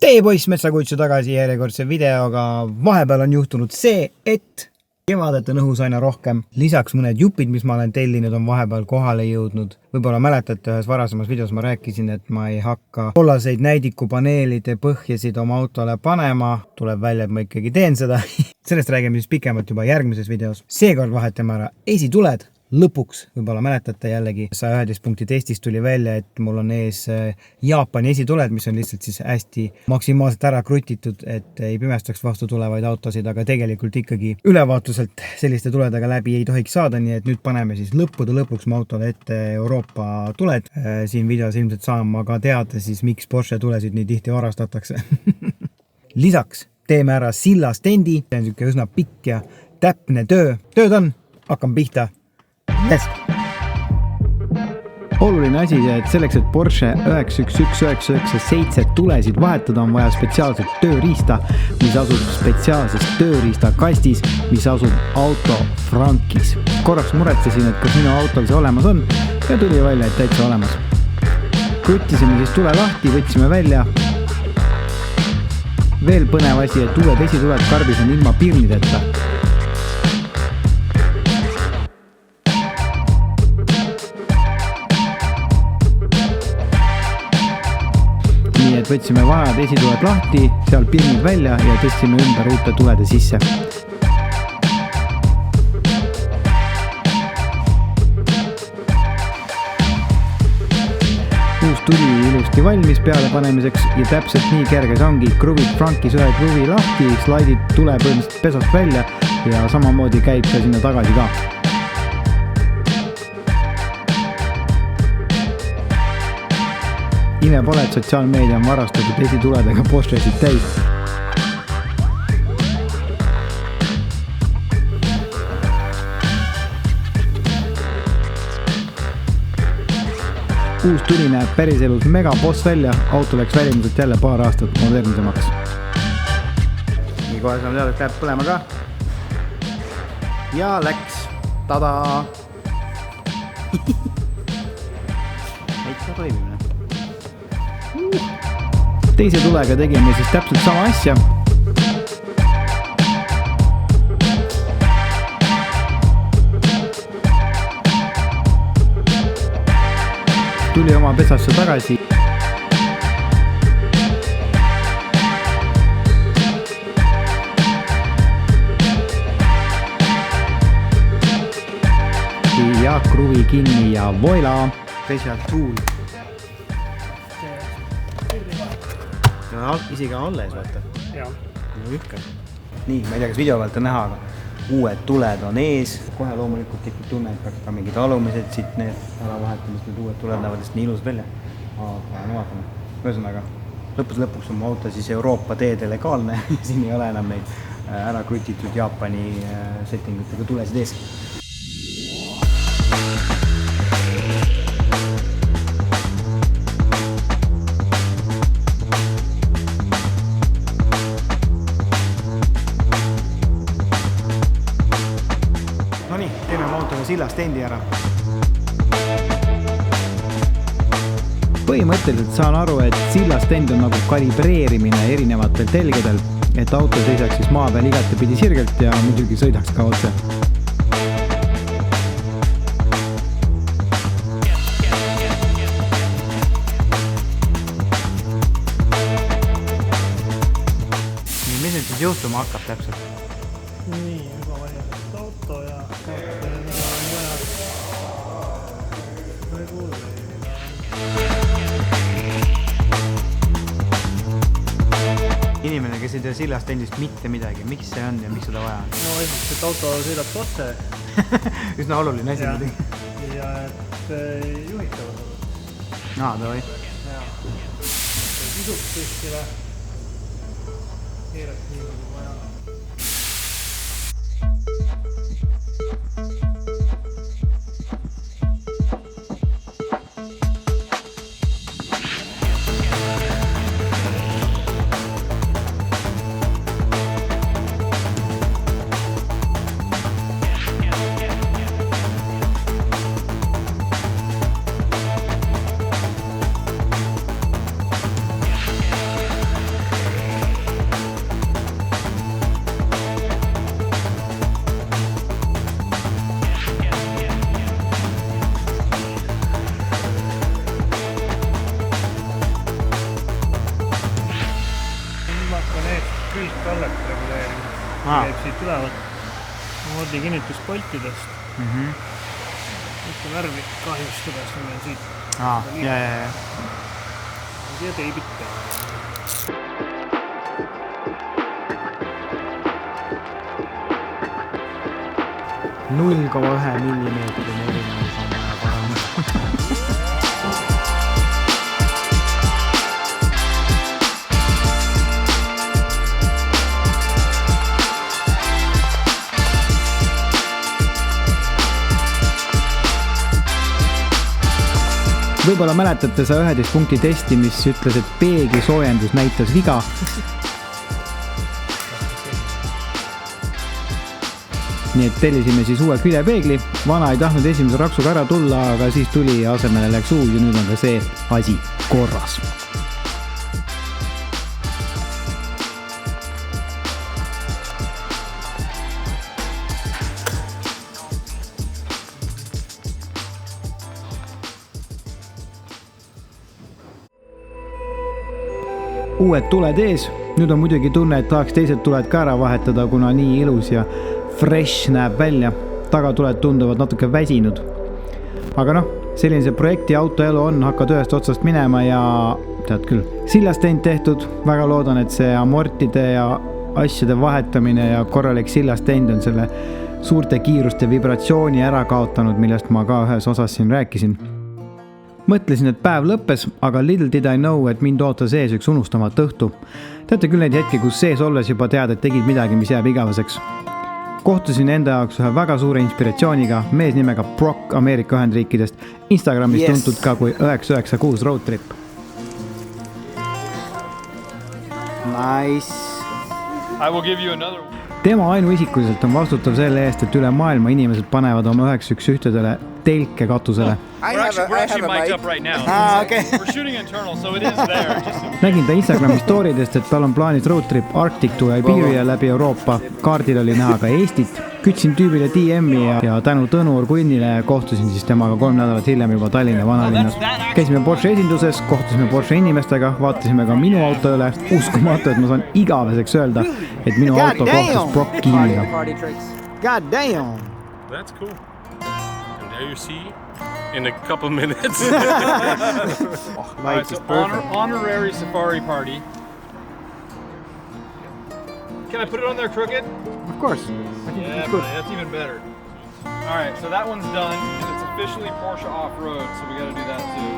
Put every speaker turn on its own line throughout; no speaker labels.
Teie poiss Metsakutsu tagasi järjekordse videoga. Vahepeal on juhtunud see, et kevadet on õhus aina rohkem. Lisaks mõned jupid, mis ma olen tellinud, on vahepeal kohale jõudnud. Võib-olla mäletate, ühes varasemas videos ma rääkisin, et ma ei hakka tollaseid näidikupaneelide põhjasid oma autole panema. Tuleb välja, et ma ikkagi teen seda. Sellest räägime siis pikemalt juba järgmises videos. Seekord vahetame ära esituled. Lõpuks, võib-olla mäletate jällegi, 111 punkti testist tuli välja, et mul on ees Jaapani esituled, mis on lihtsalt siis hästi maksimaalselt ära krutitud, et ei pimestaks vastu tulevaid autosid, aga tegelikult ikkagi ülevaatuselt selliste tuledega läbi ei tohiks saada, nii et nüüd paneme siis lõppude lõpuks mu autole ette Euroopa tuled. Siin videos ilmselt saama ka teada siis, miks Porsche tulesid nii tihti varastatakse. Lisaks teeme ära sillastendi, see on niisugune üsna pikk ja täpne töö. Tööd on, hakkame pihta. Yes. Oluline asi, et selleks, et Porsche 911-997 tulesid vahetada, on vaja spetsiaalset tööriista, mis asub spetsiaalses tööriistakastis, mis asub auto frankis. Korraks muretsesin, et kas minu autol see olemas on ja tuli välja, et täitsa olemas. Kruttisime siis tule lahti, võtsime välja. Veel põnev asi, et uued esituled karbis on ilma pirnideta. Et võtsime vanad esituled lahti, seal pirnid välja ja tõstsime ümber uute tulede sisse. Uus tuli ilusti valmis peale panemiseks ja täpselt nii kerge see ongi. Kruvid frankis ühe kruvi lahti, slaidid tule põhimõtteliselt pesast välja ja samamoodi käib ka sinna tagasi ka. Ime pole, et sotsiaalmeedia on varastatud esituledega Porschesid täis. Uus tuli näeb päriselus mega boss välja, auto läks välimuselt jälle paar aastat modernisemaks. Nii kohe saame teada, et läheb põlema ka. Ja läks. Tada! Häitsa toimimine. Teise tulega tegime siis täpselt sama asja. Tuli oma pesasse tagasi. Ja kruvi kinni ja voila! Special tool. Isegi alles, vaata.
Jaa.
Ikka. Nii, ma ei tea, kas video pealt on näha, aga uued tuled on ees. Kohe loomulikult tekib tunne, et peaks ka mingid alumised siit need ära vahetamist, need uued tuled näevad nii ilus välja. Aga no vaatame. Ühesõnaga, lõpuks on mu auto siis Euroopa teede legaalne. Siin ei ole enam neid ära krutitud Jaapani settingutega tulesid ees. Sillastendi ära. Põhimõtteliselt saan aru, et sillastend on nagu kalibreerimine erinevatel telgedel, et auto seisaks siis maa peal igatepidi sirgelt ja muidugi sõidaks ka otse. Mis nüüd siis juhtuma hakkab täpselt?
Nii, juba valjatud auto ja
Inimene, kes ei tea sillastendist mitte midagi, miks see on ja miks seda vaja on?
No esiteks, et auto sõidab otse.
Üsna oluline asi muidugi.
Ja et juhitavad.
Davai.
Sisuks püstile. Keeraks nii nagu vaja. külgkallet reguleerima. Käib siit ülevalt. Moodi kinnituspoltidest. Mitte värvi kahjustada, siis meil on siit.
ja.
Siia teibid peale.
0,1 millimeetri erinevus on vaja parandada. Võib-olla mäletate 111 punkti testi, mis ütles, et peegli soojendus näitas viga. Nii et tellisime siis uue küljepeegli. Vana ei tahtnud esimese raksuga ära tulla, aga siis tuli ja asemele läks uus ja nüüd on ka see asi korras. Uued tuled ees. Nüüd on muidugi tunne, et tahaks teised tuled ka ära vahetada, kuna nii ilus ja fresh näeb välja. Tagatuled tunduvad natuke väsinud. Aga noh, selline see projekti autoelu on, hakkad ühest otsast minema ja tead küll. Sillastend tehtud, väga loodan, et see amortide ja asjade vahetamine ja korralik sillastend on selle suurte kiiruste vibratsiooni ära kaotanud, millest ma ka ühes osas siin rääkisin. Mõtlesin, et päev lõppes, aga little did I know, et mind ootas ees üks unustamat õhtu. Teate küll neid hetki, kus sees olles juba tead, et tegid midagi, mis jääb igavaseks. Kohtusin enda jaoks ühe väga suure inspiratsiooniga, mees nimega Brock Ameerika Ühendriikidest, Instagramis tuntud ka kui 996 Road Trip. Nice.
I will give you another.
Tema ainuisikuliselt on vastutav selle eest, et üle maailma inimesed panevad oma 911-dele telke katusele.
We're actually mic'd up right now.
Okay.
We're shooting internal, so it is there.
Nägin ta Instagrami storidest, et tal on plaanis road trip Arctic to Iberia läbi Euroopa. Kaardil oli näha ka Eestit. Kütsin tüübile DM-i ja tänu Tõnu Orgunnile kohtusin siis temaga 3 nädalat hiljem juba Tallinna vanalinnas. Käisime Porsche esinduses, kohtusime Porsche inimestega, vaatasime ka minu auto üle. Uskumatu, et ma saan igaveseks öelda, et minu auto kohtus Brock Kiiniga. God damn!
That's cool. And there you see in a couple minutes.
Alright, so honorary safari party. Can I put it on there crooked?
Of course.
Yeah, buddy, that's even better. Alright, so that one's done. It's officially Porsche off-road, so we gotta do that too.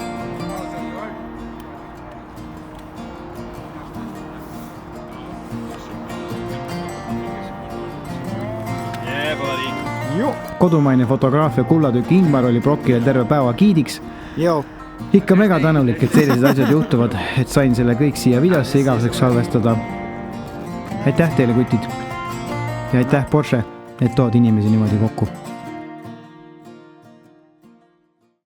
Yeah, buddy.
Kodumaine fotograafia kullatükk Ingmar oli Brockile terve päeva giidiks. Ikka mega tänulik, et sellised asjad juhtuvad, et sain selle kõik siia videosse igaveseks salvestada. Aitäh teile, kutid! Ja aitäh Porsche, et tood inimesi niimoodi kokku.